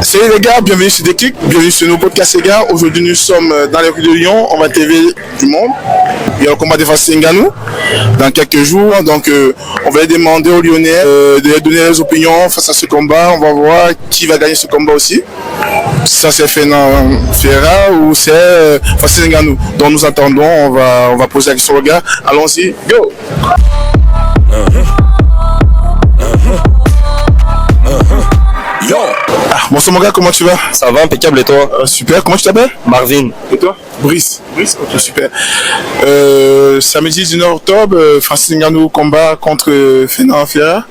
Salut les gars, bienvenue sur Déclic, bienvenue sur nos podcasts les gars. Aujourd'hui nous sommes dans les rues de Lyon, on va TV du monde. Il y a le combat de Francis Ngannou dans quelques jours. Donc on va demander aux Lyonnais de donner leurs opinions face à ce combat. On va voir qui va gagner ce combat aussi. Ça c'est Fernand Ferra ou c'est Francis Ngannou. Donc nous attendons, on va poser la question aux gars. Allons-y, go! Yo. Bonsoir mon gars, comment tu vas? Ça va, impeccable, et toi? Super, comment tu t'appelles? Marvin. Et toi? Brice. Brice, ok, super. Samedi 19 octobre, Francis Ngannou combat contre Fernand Ferra.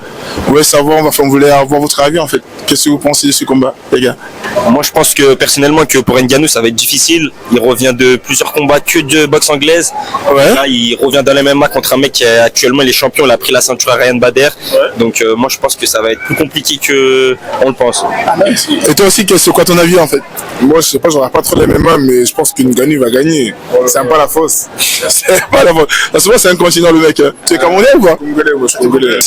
On voulait savoir, on voulait avoir votre avis en fait. Qu'est-ce que vous pensez de ce combat, les gars? Moi je pense que personnellement que pour Ngannou ça va être difficile. Il revient de plusieurs combats que de boxe anglaise. Ouais. Là, il revient dans la MMA contre un mec qui est actuellement il est champion, il a pris la ceinture à Ryan Bader. Ouais. Donc moi je pense que ça va être plus compliqué que on le pense. Et toi aussi, c'est quoi ton avis en fait? Moi je sais pas, je regarde pas trop les MMA, mais je pense que Ngannou va gagner. C'est un pas la fausse. C'est pas la fausse. Parce que moi c'est un continent le mec. Tu es Camerounais ou quoi? Congolais, moi je suis congolais.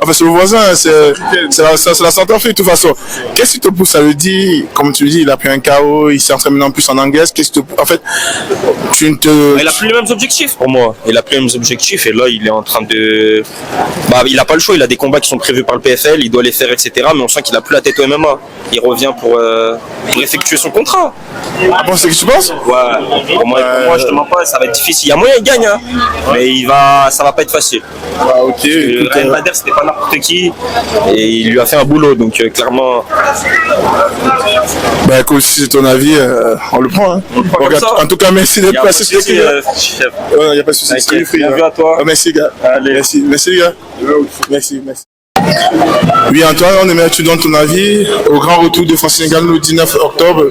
Enfin c'est le voisin, c'est la Centrafrique de toute façon. Qu'est-ce qui te pousse à le dire? Comme tu le dis, il a pris un KO, il s'entraîne maintenant plus en anglais. Qu'est-ce que en fait, tu ne te... Il a plus les mêmes objectifs pour moi. Il a plus les mêmes objectifs et là il est en train de... il a pas le choix, il a des combats qui sont prévus par le PFL, il doit les faire, etc. Mais on sent qu'il a plus la tête au MMA. Il revient pour effectuer son contrat. Ah bon, c'est ce que tu penses? Ouais. Pour moi je te mens pas, ça va être difficile. Il y a moyen il gagne, hein. Mais ça va pas être facile. Ah ok. Ryan Bader c'était pas n'importe qui et il lui a fait un boulot, donc clairement. Bah écoute, si c'est ton avis, on le prend. Hein. En tout cas, merci d'être passé sur l'équipe. Il n'y a pas de souci. Bienvenue à toi. Merci gars. Allez. Merci les gars. Merci. Oui Antoine, on aimerait que tu donnes ton avis au grand retour de Francis Ngannou le 19 octobre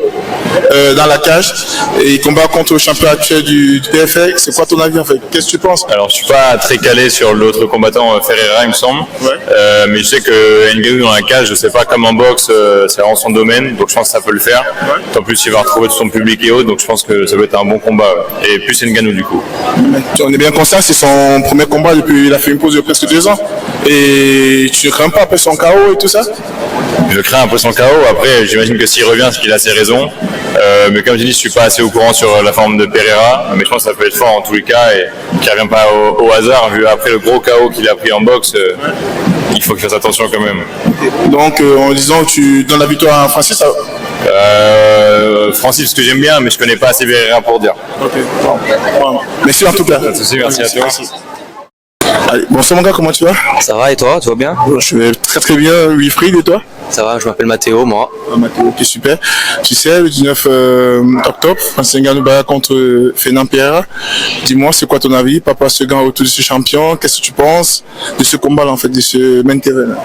dans la cage et il combat contre le champion actuel du PFL. C'est quoi ton avis en fait? Qu'est-ce que tu penses? Alors je suis pas très calé sur l'autre combattant Ferreira il me semble, mais je sais que Ngannou dans la cage, je sais pas, comme en boxe, c'est vraiment son domaine, donc je pense que ça peut le faire. En plus il va retrouver tout son public et autres, donc je pense que ça va être un bon combat. Et plus Ngannou du coup. On est bien conscient, c'est son premier combat depuis, il a fait une pause de presque 2 ans. Et tu ne crains pas après son KO et tout ça? Je crains un peu son KO, après j'imagine que s'il revient, c'est qu'il a ses raisons. Mais comme je dis, je suis pas assez au courant sur la forme de Pereira, mais je pense que ça peut être fort en tous les cas et qu'il ne revient pas au hasard, vu après le gros KO qu'il a pris en boxe, il faut qu'il fasse attention quand même. Donc en disant que tu donnes la victoire à Francis, ça... Francis, parce que j'aime bien, mais je connais pas assez Pereira pour dire. Ok. Merci en tout cas. Pas de souci, merci à toi. Allez, bonsoir mon gars, comment tu vas? Ça va et toi, tu vas bien? Je vais très bien, Wilfried, et toi? Ça va, je m'appelle Mathéo, moi. Mathéo, ok, super. Tu sais, le 19 octobre, Francis Ngannou contre Fernand Ferra. Dis-moi, c'est quoi ton avis par rapport à ce grand retour de ce champion? Qu'est-ce que tu penses de ce combat-là, en fait, de ce main event?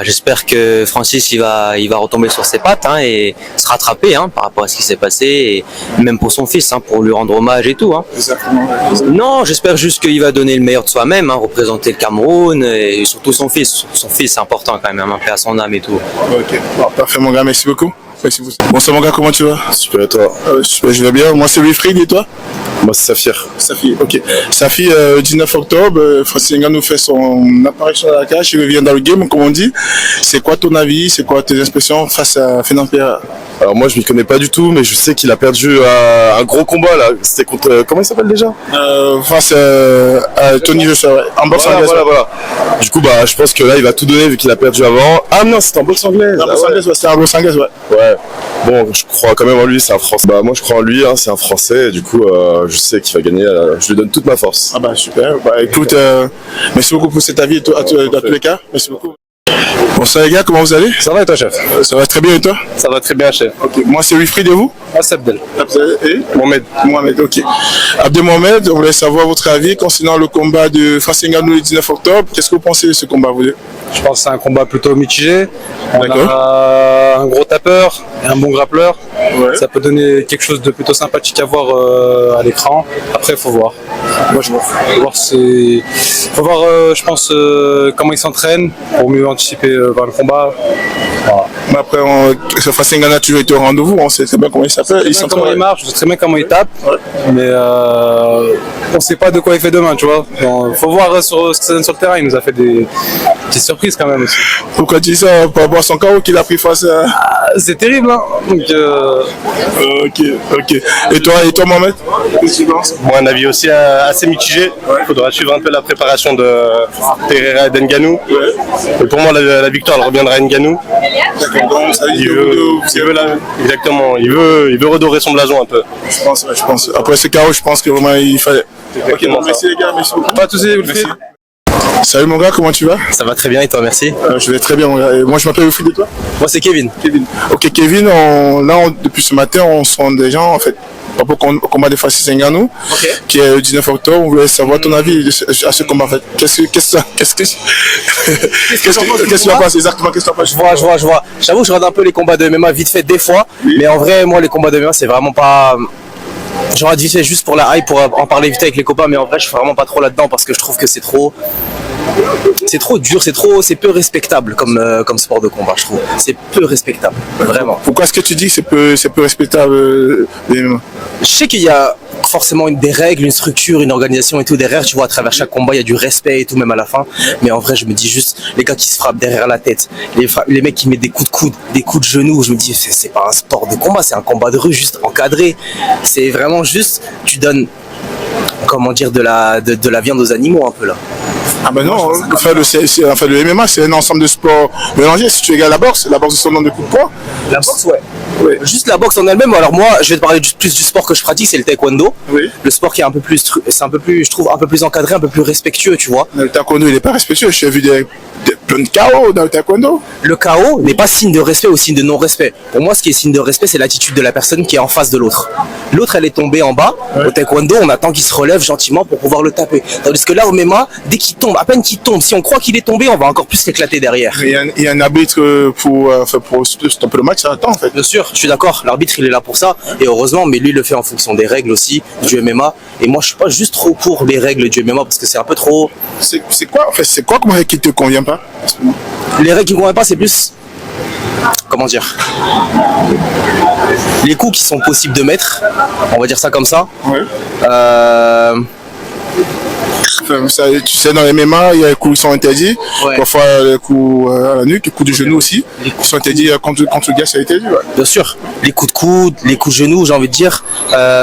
J'espère que Francis il va retomber sur ses pattes et se rattraper par rapport à ce qui s'est passé, et même pour son fils, pour lui rendre hommage et tout. Exactement. Non, j'espère juste qu'il va donner le meilleur de soi-même, représenter le Cameroun et surtout son fils. Son fils, c'est important quand même, paix à son âme et tout. Ok, parfait mon gars, merci beaucoup. Merci beaucoup. Bonsoir mon gars, comment tu vas? Super, et toi? Super, je vais bien. Moi c'est Wilfried, et toi? Moi c'est Safir. Safir, ok. Safir, 19 octobre, Francis Ngannou fait son apparition à la cage, il revient dans le game, comme on dit. C'est quoi ton avis, c'est quoi tes impressions face à Fernand Ferra? Alors moi je m'y connais pas du tout, mais je sais qu'il a perdu un gros combat là. C'était contre, comment il s'appelle déjà? Face à Tony Joshua, en boxe anglaise. Voilà. Du coup je pense que là il va tout donner vu qu'il a perdu avant. Ah non, c'était en boxe anglaise. C'est en boxe anglaise, ouais. Ouais. Bon, je crois quand même en lui, c'est un Français. Moi je crois en lui, c'est un Français, et du coup je sais qu'il va gagner, je lui donne toute ma force. Ah super, écoute, merci beaucoup pour cet avis dans tous les cas, merci beaucoup. Bonsoir les gars, comment vous allez? Ça va et toi, chef? Ça va très bien et toi? Ça va très bien, chef. Ok, moi c'est Wilfried, et vous? Moi c'est Abdel. Abdel et Mohamed, ok. Abdel Mohamed, on voulait savoir votre avis concernant le combat de Francis Ngannou le 19 octobre. Qu'est-ce que vous pensez de ce combat, vous? Je pense que c'est un combat plutôt mitigé. On D'accord. a un gros tapeur et un bon grappleur. Ouais. Ça peut donner quelque chose de plutôt sympathique à voir à l'écran. Après, il faut voir. Moi, je faut voir, je pense, comment il s'entraîne pour mieux anticiper vers le combat. Voilà. Mais après, Francis Ngannou a toujours été au rendez-vous, on sait très bien comment il s'appelle. Je sais comment il marche, je sais très bien comment il tape, mais on sait pas de quoi il fait demain, tu vois. Il faut voir ce que ça donne sur le terrain, il nous a fait des petites surprises quand même aussi. Pourquoi tu dis ça par rapport à son KO qu'il a pris face à... C'est terrible, hein. Donc, Ok. Et toi Mohamed, qu'est-ce que tu penses? Bon, un avis aussi assez mitigé. Il faudra suivre un peu la préparation de Pereira et d'Ngannou. Et pour moi, la victoire, elle reviendra à Ngannou. Exactement. Il veut redorer son blason un peu. Je pense. Après ce KO, je pense que vraiment il fallait. Ok, bon, merci les gars, merci beaucoup. pas tous ces Merci. Salut mon gars, comment tu vas? Ça va très bien et toi, merci. Je vais très bien mon gars. Et moi je m'appelle Wilfried et toi? Moi, c'est Kevin. Ok Kevin, depuis ce matin on sent des gens en fait. Par rapport au combat de Francis Ngannou, qui est le 19 octobre, on voulait savoir ton avis à ce combat en fait. Qu'est-ce que tu en penses exactement? Qu'est-ce que tu en penses? Je vois. J'avoue, je regarde un peu les combats de MMA vite fait des fois, mais en vrai, moi, les combats de MMA, c'est vraiment pas. J'en regarde vite fait juste pour la hype, pour en parler vite avec les copains, mais en vrai, je suis vraiment pas trop là-dedans parce que je trouve que c'est trop dur, c'est peu respectable comme sport de combat, je trouve. C'est peu respectable, vraiment. Pourquoi est-ce que tu dis que c'est peu respectable les MMA? Je sais qu'il y a forcément des règles, une structure, une organisation et tout derrière, tu vois, à travers chaque combat, il y a du respect et tout, même à la fin. Mais en vrai, je me dis juste, les gars qui se frappent derrière la tête, les mecs qui mettent des coups de coude, des coups de genoux, je me dis, c'est pas un sport de combat, c'est un combat de rue juste encadré. C'est vraiment juste, tu donnes, comment dire, de la viande aux animaux un peu là. Ah ben non, le MMA c'est un ensemble de sports mélangés. Si tu regardes la boxe c'est un nombre de coups de poing. La boxe, ouais. Juste la boxe en elle-même. Alors moi, je vais te parler plus du sport que je pratique, c'est le taekwondo. Oui. Le sport qui est un peu plus, je trouve, un peu plus encadré, un peu plus respectueux, tu vois. Le taekwondo, il est pas respectueux. J'ai vu plein de KO dans le taekwondo. Le KO n'est pas signe de respect ou signe de non-respect. Pour moi, ce qui est signe de respect, c'est l'attitude de la personne qui est en face de l'autre. L'autre, elle est tombée en bas. Au taekwondo, on attend qu'il se relève gentiment pour pouvoir le taper. Tandis que là, au MMA, dès qu'il tombe, à peine qu'il tombe, si on croit qu'il est tombé, on va encore plus l'éclater derrière. Il y a un arbitre pour stopper le match, ça attend en fait. Bien sûr, je suis d'accord. L'arbitre, il est là pour ça. Et heureusement, mais lui, il le fait en fonction des règles aussi du MMA. Et moi, je suis pas juste trop pour les règles du MMA parce que c'est un peu trop. C'est quoi comme règle qui te convient pas? Les règles qui ne conviennent pas, c'est plus. Comment dire? Les coups qui sont possibles de mettre, on va dire ça comme ça. Ouais. Tu sais, dans les MMA, il y a les coups qui sont interdits. Ouais. Parfois, les coups à la nuque, les coups de genoux aussi. Les coups sont interdits contre le gars, ça a été interdit. Ouais. Bien sûr. Les coups de coude, les coups de genoux, j'ai envie de dire.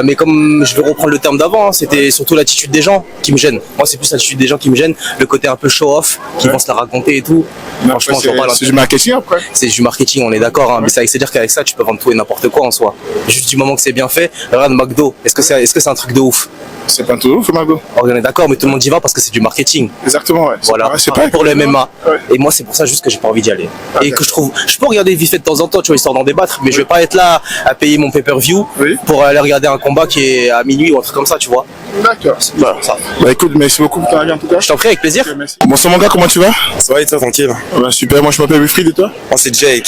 Mais comme je vais reprendre le terme d'avant, hein, c'était surtout l'attitude des gens qui me gêne. Moi, c'est plus l'attitude des gens qui me gêne. Le côté un peu show-off, qui vont se la raconter et tout. Non, franchement, c'est du marketing après. C'est du marketing, on est d'accord. Hein, mais ça veut dire qu'avec ça, tu peux vendre tout et n'importe quoi en soi. Juste du moment que c'est bien fait. Regarde McDo. Est-ce que c'est un truc de ouf? C'est pas un truc de ouf, McDo. On est d'accord, mais tout le monde y va parce que c'est du marketing. Exactement, ouais. Voilà, c'est pas pour le MMA. Ouais. Et moi, c'est pour ça juste que j'ai pas envie d'y aller. Et que je peux regarder vite fait de temps en temps, tu vois, histoire d'en débattre, mais je vais pas être là à payer mon pay-per-view pour aller regarder un combat qui est à minuit ou un truc comme ça, tu vois. D'accord. Bah écoute, merci beaucoup pour ton avis en tout cas. Je t'en prie, avec plaisir. Okay, bonsoir mon gars, comment tu vas? Ça va et toi, tranquille? Super, moi je m'appelle Wilfried et toi? Moi c'est Jake.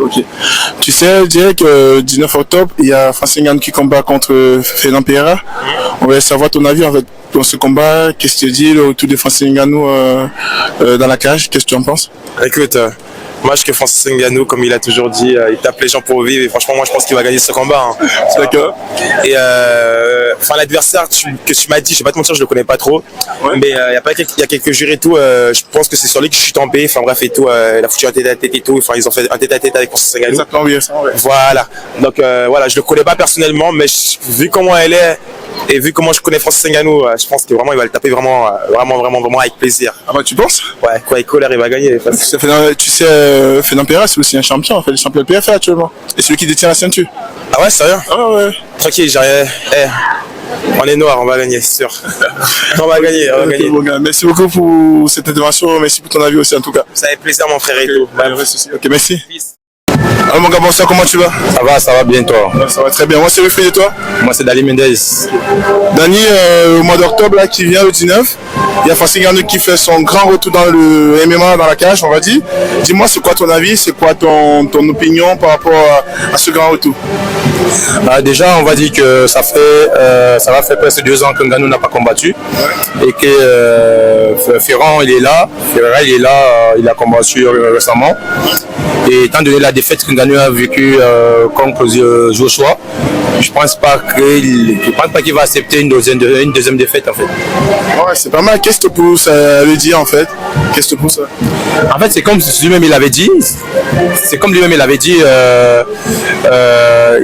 Ok. Tu sais, Jake, 19 octobre, il y a Francis Ngannou qui combat contre Fernand Pereira. On va savoir ton avis en fait dans ce combat. Qu'est-ce que tu dis, le retour de Francis Ngannou dans la cage? Qu'est-ce que tu en penses? Écoute, match que Francis Ngannou, comme il a toujours dit, il tape les gens pour vivre et franchement moi je pense qu'il va gagner ce combat. Hein. D'accord. Et l'adversaire que tu m'as dit, je vais pas te mentir, je le connais pas trop, mais il y a quelques jurés et tout, je pense que c'est sur lui que je suis tombé, enfin bref et tout, il a foutu un tête-à-tête et tout, enfin ils ont fait un tête-à-tête avec Francis Ngannou. Exactement, oui, ça, ouais. Voilà, donc voilà, je le connais pas personnellement, mais vu comment elle est, et vu comment je connais Francis Ngannou, je pense que vraiment il va le taper vraiment avec plaisir. Ah bah tu penses? Ouais, quoi, avec colère il va gagner. Tu sais, Fernand Pereira c'est aussi un champion, en fait, le champion de PFA actuellement. Et celui qui détient la ceinture. Ah ouais, sérieux? Ah ouais. Tranquille, j'ai rien. On est noir, on va gagner, c'est sûr. On va gagner. Bon gars, merci beaucoup pour cette intervention, merci pour ton avis aussi en tout cas. Ça fait plaisir mon frère et tout. Ok, merci. Alors mon gars, bonsoir, comment tu vas? Ça va bien toi? Ça va très bien. Moi c'est Wilfried et toi? Moi c'est Dali Mendes. Dani, au mois d'octobre là qui vient le 19, il y a Francis Ngannou qui fait son grand retour dans le MMA, dans la cage on va dire. Dis-moi c'est quoi ton avis, c'est quoi ton opinion par rapport à ce grand retour? Déjà, on va dire que ça va faire presque 2 ans que Ngannou n'a pas combattu et que Ferrand il est là, Ferreira il est là, il a combattu récemment. Et étant donné la défaite que Ngannou a vécue contre Joshua, je pense pas qu'il va accepter une deuxième défaite en fait. Ouais, c'est pas mal. Qu'est-ce que tu pousses à le dire en fait? Qu'est-ce que tu pousses? En fait, c'est comme lui-même il avait dit.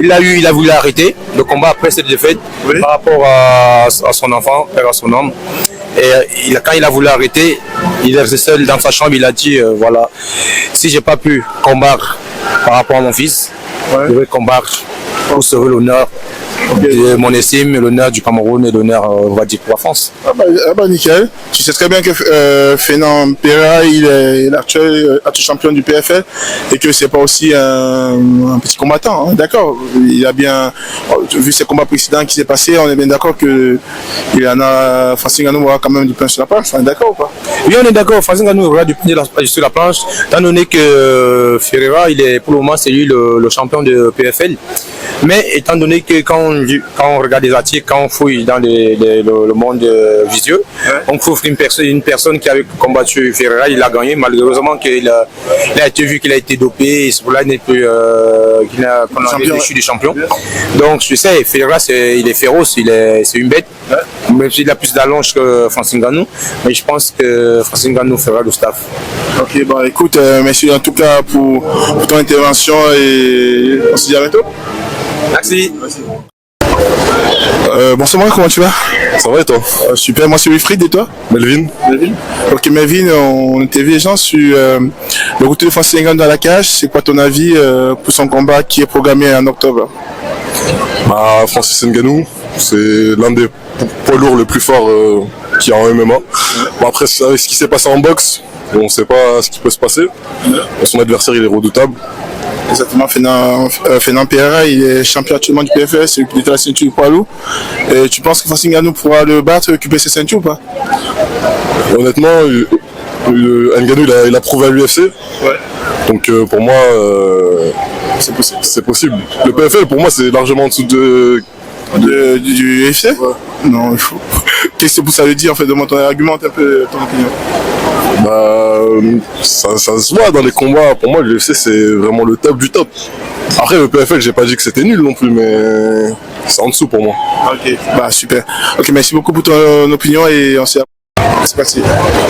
Il a voulu arrêter le combat après cette défaite par rapport à son enfant, à son homme. Et quand il a voulu arrêter, il est seul dans sa chambre. Il a dit voilà, si j'ai pas pu combattre par rapport à mon fils, je vais combattre pour sauver l'honneur de mon estime, l'honneur du Cameroun et l'honneur, on va dire, pour la France. Nickel. Tu sais très bien que Fernand Pereira, il est l'actuel champion du PFL et que c'est pas aussi un petit combattant. Hein, d'accord. Il a bien vu ses combats précédents qui s'est passé. On est bien d'accord que il en a. Francis Ngannou aura quand même du pain sur la planche. On est d'accord ou pas? Oui, on est d'accord. Francis Ngannou aura du pain sur la planche, étant donné que Ferreira, pour le moment, c'est lui le champion de PFL. Mais étant donné que quand on regarde les articles, quand on fouille dans le monde visuel, on trouve une personne qui avait combattu Ferreira, il a gagné. Malheureusement, il a été vu qu'il a été dopé, et c'est pour là qu'il n'est plus qu'on a déchu du champion. Donc, je sais, Ferreira, il est féroce, c'est une bête. Même s'il a plus d'allonge que Francis Ngannou, mais je pense que Francis Ngannou fera le staff. Ok, bon, écoute, merci en tout cas pour ton intervention et on se dit à bientôt. Merci. Bonsoir, comment tu vas? Ça va et toi? Super, moi c'est Wilfried et toi? Melvin? Ok, Melvin, on était les gens sur le retour de Francis Ngannou dans la cage. C'est quoi ton avis pour son combat qui est programmé en octobre? Francis Ngannou, c'est l'un des poids lourds les plus forts qu'il y a en MMA. Après, avec ce qui s'est passé en boxe, on ne sait pas ce qui peut se passer. Son adversaire, il est redoutable. Exactement, Fernand Pereira, il est champion actuellement du PFL, c'est lui qui détient la ceinture du poids lourd. Et tu penses que Francis Ngannou pourra le battre et occuper ses ceintures ou pas? Honnêtement, Ngannou, il a prouvé à l'UFC. Donc pour moi, c'est possible. Le PFL, pour moi, c'est largement en dessous du UFC? Non, il faut. Qu'est-ce que pour ça veut dire en fait? Demande ton argument, un peu ton opinion. Ça se voit dans les combats. Pour moi, l'UFC, c'est vraiment le top du top. Après, le PFL, j'ai pas dit que c'était nul non plus, mais c'est en dessous pour moi. Ok, super. Ok, merci beaucoup pour ton opinion et on s'est. C'est parti.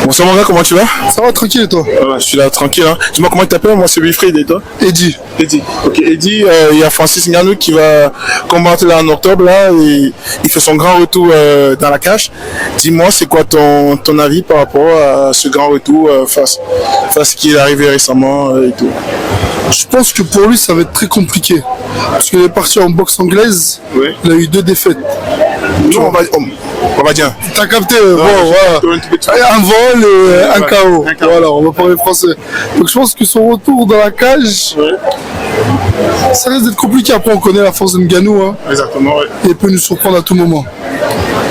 Bonsoir mon gars, comment tu vas? Ça va tranquille et toi? Je suis là tranquille. Hein. Dis-moi comment tu t'appelles, moi c'est Wilfried et toi? Eddie. Ok, Eddie, il y a Francis Ngannou qui va combattre là en octobre là et il fait son grand retour dans la cage. Dis-moi, c'est quoi ton avis par rapport à ce grand retour face à ce qui est arrivé récemment et tout? Je pense que pour lui ça va être très compliqué parce qu'il est parti en boxe anglaise. Oui. Il a eu 2 défaites. Non, on va dire. T'as capté? Voilà. Un vol et un KO. Voilà, on va parler français. Donc je pense que son retour dans la cage, ça risque d'être compliqué. Après, on connaît la force de Ngannou. Hein. Exactement, ouais. Et il peut nous surprendre à tout moment.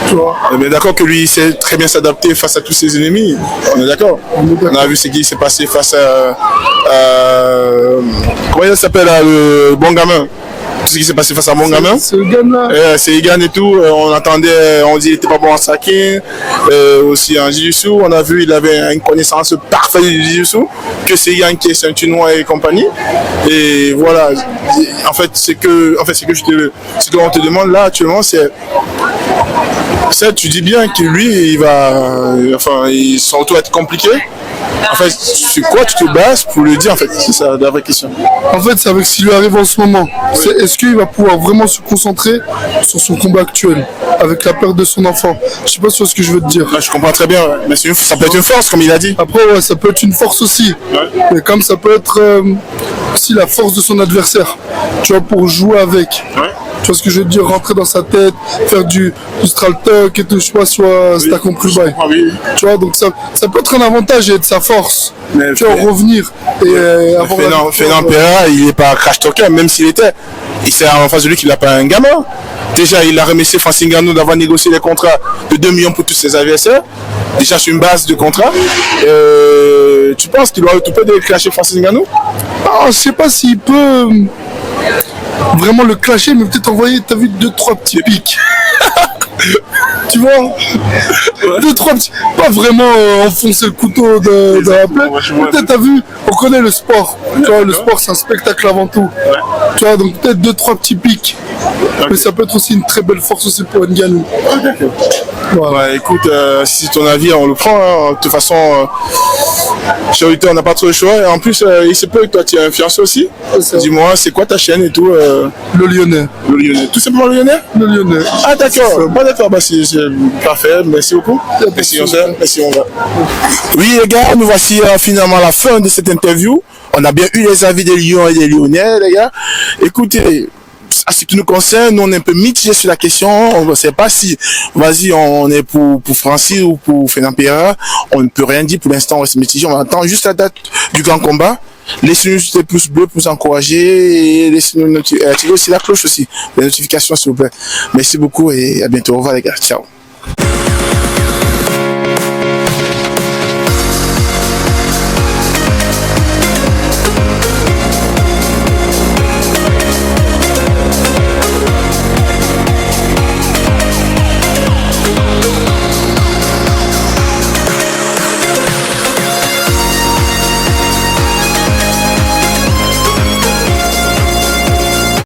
Tu vois? Mais d'accord que lui, il sait très bien s'adapter face à tous ses ennemis. On est d'accord. On a vu ce qui s'est passé face à comment il s'appelle, le bon gamin. Tout ce qui s'est passé face à mon gamin. C'est le gamin là. C'est Egan et tout. On attendait, on dit qu'il était pas bon en saké. Aussi en jiu-jitsu. On a vu il avait une connaissance parfaite du jiu-jitsu. Que c'est Egan qui est ceinture noire et compagnie. Et voilà. En fait, ce que on te demande là actuellement, c'est ça. Tu dis bien que lui, son retour va être compliqué. En fait, sur quoi tu te bases pour le dire en fait? C'est ça la vraie question. En fait, c'est avec ce qui lui arrive en ce moment. C'est est-ce qu'il va pouvoir vraiment se concentrer sur son combat actuel avec la perte de son enfant? Je sais pas sur ce que je veux te dire. Je comprends très bien, mais ça peut être une force comme il a dit. Après, ouais, ça peut être une force aussi. Mais comme ça peut être aussi la force de son adversaire. Tu vois, pour jouer avec. Tu vois ce que je veux dire? Rentrer dans sa tête, faire du stral talk et tout, je sais pas si t'as compris le bail. Tu vois, donc ça peut être un avantage et être sa force. Mais tu vois, revenir et avoir Fernand Pereira, il est pas crash talker, même s'il était. Il sait en face de lui qu'il n'a pas un gamin. Déjà, il a remercié Francis Ngannou d'avoir négocié les contrats de 2 millions pour tous ses adversaires. Déjà sur une base de contrat. Tu penses qu'il doit tout peu de clasher Francis Ngannou? Je sais pas s'il peut. vraiment le clasher, mais peut-être envoyer, t'as vu, 2-3 petits pics. Tu vois, 2-3 petits, pas vraiment enfoncer le couteau de la plaie. Peut-être, t'as vu, on connaît le sport. Tu vois, le sport, c'est un spectacle avant tout. Tu vois, donc peut-être 2-3 petits pics. Mais ça peut être aussi une très belle force aussi pour Ngannou. Ouais, écoute, si ton avis, on le prend. Hein. De toute façon, chez Auditeur, on n'a pas trop le choix. Et en plus, il se peut que toi, tu es influencé aussi. Dis-moi, c'est quoi ta chaîne et tout Le Lyonnais. Le Lyonnais. Tout simplement le Lyonnais? Le Lyonnais. Ah, d'accord. Bon, d'accord. Bah, c'est parfait. Merci beaucoup. Merci, on va. Oui, les gars, nous voici finalement à la fin de cette interview. On a bien eu les avis des Lyons et des Lyonnais, les gars. Écoutez, à ce qui nous concerne, nous on est un peu mitigés sur la question. On ne sait pas si, vas-y, on est pour Francis ou pour Fernand Pereira. On ne peut rien dire pour l'instant, on reste mitigé. On attend juste la date du grand combat. Laissez-nous juste des pouces bleus pour nous encourager et laissez-nous activer aussi la cloche aussi, les notifications s'il vous plaît. Merci beaucoup et à bientôt. Au revoir les gars. Ciao.